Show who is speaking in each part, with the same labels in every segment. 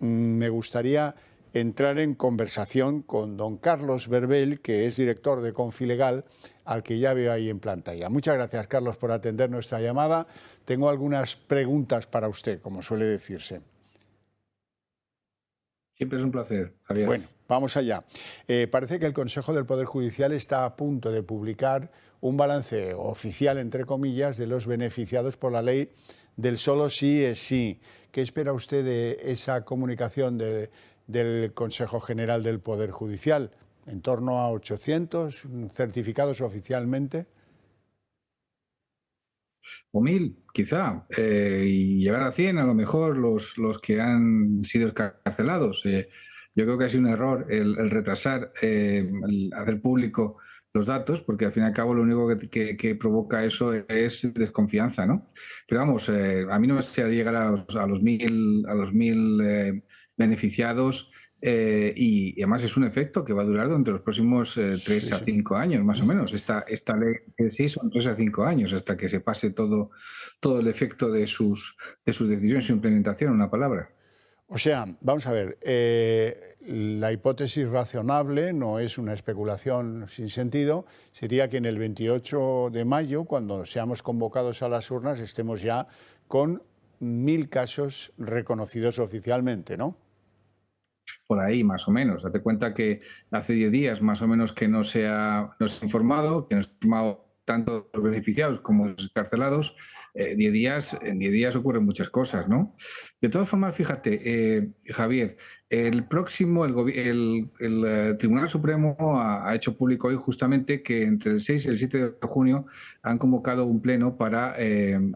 Speaker 1: me gustaría entrar en conversación con don Carlos Berbel, que es director de Confilegal, al que ya veo ahí en pantalla. Muchas gracias, Carlos, por atender nuestra llamada. Tengo algunas preguntas para usted, como suele decirse.
Speaker 2: Siempre es un placer, Javier.
Speaker 1: Bueno, vamos allá. Parece que el Consejo del Poder Judicial está a punto de publicar un balance oficial, entre comillas, de los beneficiados por la ley del solo sí es sí. ¿Qué espera usted de esa comunicación del Consejo General del Poder Judicial? ¿En torno a 800 certificados oficialmente?
Speaker 2: O 1000, quizá, y llegar a 100 a lo mejor los que han sido escarcelados. Yo creo que ha sido un error el retrasar, el hacer público los datos, porque al fin y al cabo lo único que provoca eso es desconfianza, ¿no? Pero vamos, a mí no me gustaría llegar a los 1000 beneficiados. Y además es un efecto que va a durar durante los próximos
Speaker 1: Sí,
Speaker 2: 3 a
Speaker 1: sí.
Speaker 2: 5 años, más o menos. Esta ley sí son 3 a 5 años hasta que se pase todo el efecto de sus decisiones, su implementación, una palabra.
Speaker 1: O sea, vamos a ver, la hipótesis razonable, no es una especulación sin sentido, sería que en el 28 de mayo, cuando seamos convocados a las urnas, estemos ya con 1000 casos reconocidos oficialmente, ¿no?
Speaker 2: Por ahí, más o menos. Date cuenta que hace 10 días, más o menos, que no se ha informado, que no se ha informado tanto los beneficiados como los escarcelados. 10 días, en 10 días ocurren muchas cosas, ¿no? De todas formas, fíjate, Javier, el Tribunal Supremo ha hecho público hoy justamente que entre el 6 y el 7 de junio han convocado un pleno para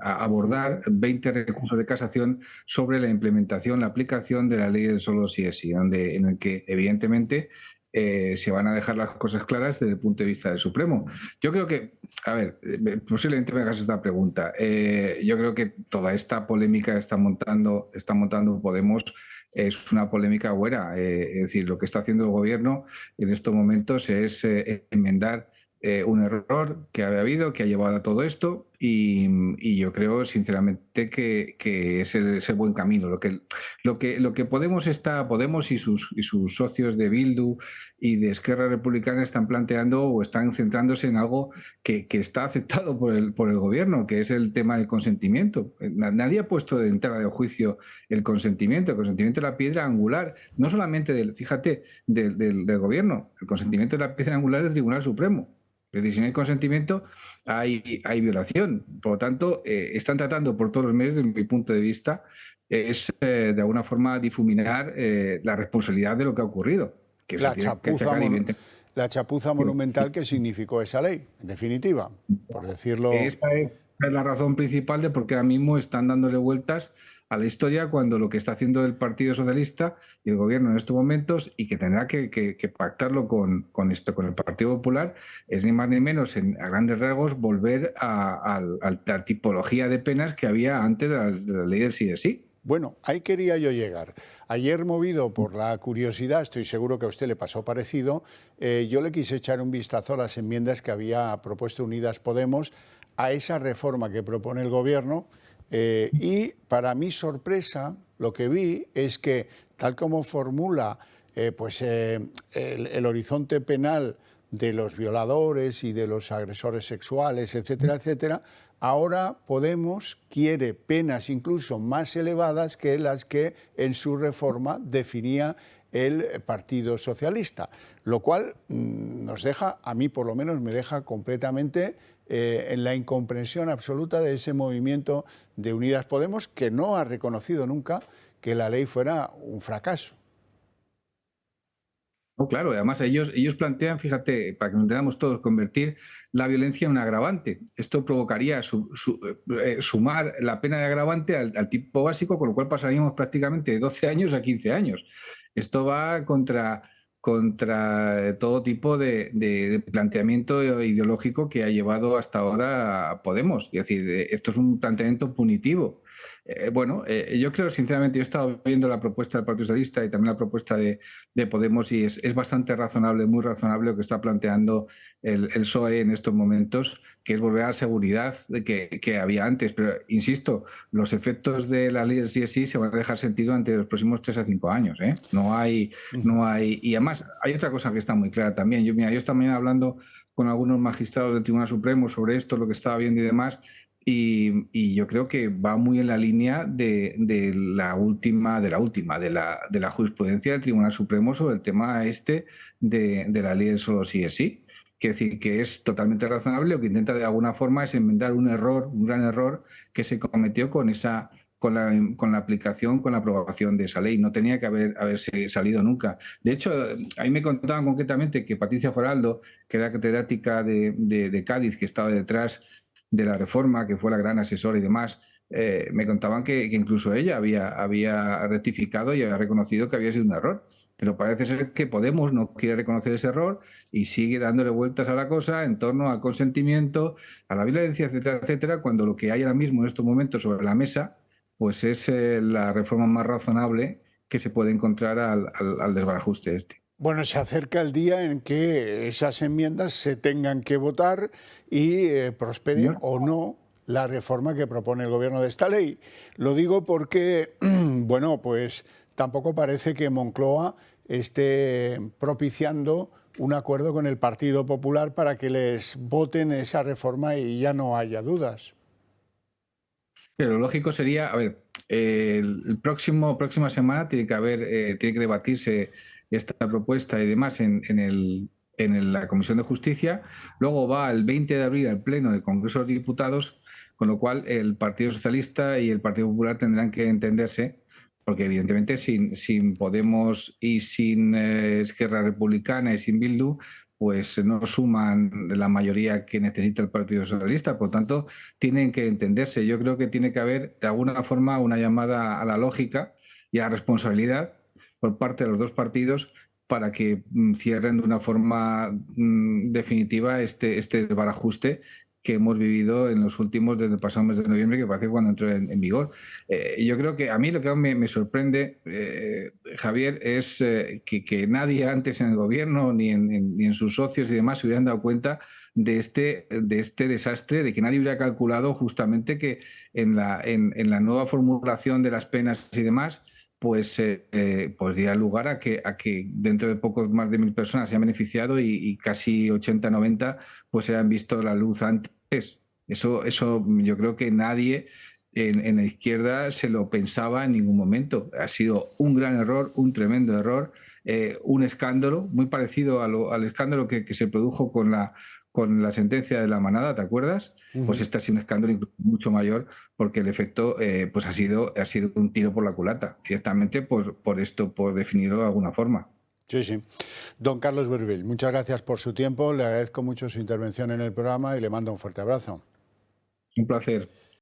Speaker 2: abordar 20 recursos de casación sobre la implementación, la aplicación de la ley del solo sí es sí, en el que evidentemente se van a dejar las cosas claras desde el punto de vista del Supremo. Yo creo que, a ver, posiblemente me hagas esta pregunta. Yo creo que toda esta polémica que está montando Podemos es una polémica buena. Es decir, lo que está haciendo el gobierno en estos momentos es enmendar un error que había habido, que ha llevado a todo esto, y yo creo sinceramente que es el buen camino. Lo que Podemos y sus socios de Bildu y de Esquerra Republicana están planteando o están centrándose en algo que está aceptado por el gobierno, que es el tema del consentimiento. Nadie ha puesto de entrada de juicio el consentimiento. El consentimiento es la piedra angular, no solamente del gobierno, el consentimiento es la piedra angular del Tribunal Supremo. Es decir, si no hay consentimiento, hay violación. Por lo tanto, están tratando por todos los medios, desde mi punto de vista, de alguna forma difuminar la responsabilidad de lo que ha ocurrido, que se
Speaker 1: La
Speaker 2: tiene que
Speaker 1: chapuza,
Speaker 2: achacar evidentemente.
Speaker 1: la chapuza monumental que significó esa ley, en definitiva, por decirlo.
Speaker 2: Esa es la razón principal de por qué ahora mismo están dándole vueltas a la historia cuando lo que está haciendo el Partido Socialista y el gobierno en estos momentos, y que tendrá que pactarlo con el Partido Popular, es ni más ni menos, a grandes rasgos, volver a la tipología de penas que había antes de la ley del sí de sí.
Speaker 1: Bueno, ahí quería yo llegar. Ayer, movido por la curiosidad, estoy seguro que a usted le pasó parecido, yo le quise echar un vistazo a las enmiendas que había propuesto Unidas Podemos a esa reforma que propone el Gobierno, y para mi sorpresa lo que vi es que, tal como formula el horizonte penal de los violadores y de los agresores sexuales, etcétera, etcétera, ahora Podemos quiere penas incluso más elevadas que las que en su reforma definía el Partido Socialista, lo cual nos deja, a mí por lo menos me deja completamente en la incomprensión absoluta de ese movimiento de Unidas Podemos, que no ha reconocido nunca que la ley fuera un fracaso.
Speaker 2: No, claro, además ellos plantean, fíjate, para que nos entendamos todos, convertir la violencia en un agravante. Esto provocaría sumar la pena de agravante al tipo básico, con lo cual pasaríamos prácticamente de 12 años a 15 años. Esto va contra todo tipo de planteamiento ideológico que ha llevado hasta ahora a Podemos. Es decir, esto es un planteamiento punitivo. Yo creo, sinceramente, yo he estado viendo la propuesta del Partido Socialista y también la propuesta de Podemos y es bastante razonable, muy razonable lo que está planteando el PSOE en estos momentos, que es volver a la seguridad que había antes. Pero, insisto, los efectos de la ley del sí es sí se van a dejar sentido ante los próximos 3 a 5 años. No hay. Y además, hay otra cosa que está muy clara también. Yo estaba también hablando con algunos magistrados del Tribunal Supremo sobre esto, lo que estaba viendo y demás, y yo creo que va muy en la línea de la jurisprudencia del Tribunal Supremo sobre el tema de la ley del solo sí es sí. Quiere decir que es totalmente razonable, o que intenta de alguna forma es enmendar un error, un gran error que se cometió con la aplicación, con la aprobación de esa ley. No tenía que haberse salido nunca. De hecho, ahí me contaban concretamente que Patricia Foraldo, que era catedrática de Cádiz, que estaba detrás de la reforma, que fue la gran asesora y demás, me contaban que incluso ella había rectificado y había reconocido que había sido un error. Pero parece ser que Podemos no quiere reconocer ese error y sigue dándole vueltas a la cosa en torno al consentimiento, a la violencia, etcétera, etcétera, cuando lo que hay ahora mismo en estos momentos sobre la mesa pues es la reforma más razonable que se puede encontrar al desbarajuste este.
Speaker 1: Bueno, se acerca el día en que esas enmiendas se tengan que votar y prospere
Speaker 2: Señor.
Speaker 1: o no la reforma que propone el gobierno de esta ley. Lo digo porque, bueno, pues tampoco parece que Moncloa esté propiciando un acuerdo con el Partido Popular para que les voten esa reforma y ya no haya dudas.
Speaker 2: Pero lo lógico sería, a ver, próxima semana tiene que debatirse esta propuesta y demás en la Comisión de Justicia. Luego va el 20 de abril al Pleno del Congreso de los Diputados, con lo cual el Partido Socialista y el Partido Popular tendrán que entenderse, porque evidentemente sin Podemos y sin Esquerra Republicana y sin Bildu, pues no suman la mayoría que necesita el Partido Socialista. Por lo tanto, tienen que entenderse. Yo creo que tiene que haber, de alguna forma, una llamada a la lógica y a la responsabilidad por parte de los dos partidos para que cierren de una forma definitiva este desbarajuste que hemos vivido en los últimos, desde el pasado mes de noviembre, que parece cuando entró en vigor. Yo creo que a mí lo que me sorprende, Javier, es que nadie antes en el gobierno, ni en sus socios y demás, se hubieran dado cuenta de este desastre, de que nadie hubiera calculado justamente que en la nueva formulación de las penas y demás, pues podría lugar a que dentro de pocos más de 1.000 personas se hayan beneficiado y casi 80, 90 pues se han visto la luz antes. Eso yo creo que nadie en la izquierda se lo pensaba en ningún momento. Ha sido un gran error, un tremendo error, un escándalo muy parecido al escándalo que se produjo con la sentencia de la manada, ¿te acuerdas? Pues este ha sido un escándalo incluso mucho mayor, porque el efecto pues ha sido un tiro por la culata, directamente por definirlo de alguna forma.
Speaker 1: Sí, sí. Don Carlos Berbel, muchas gracias por su tiempo, le agradezco mucho su intervención en el programa y le mando un fuerte abrazo.
Speaker 2: Un placer.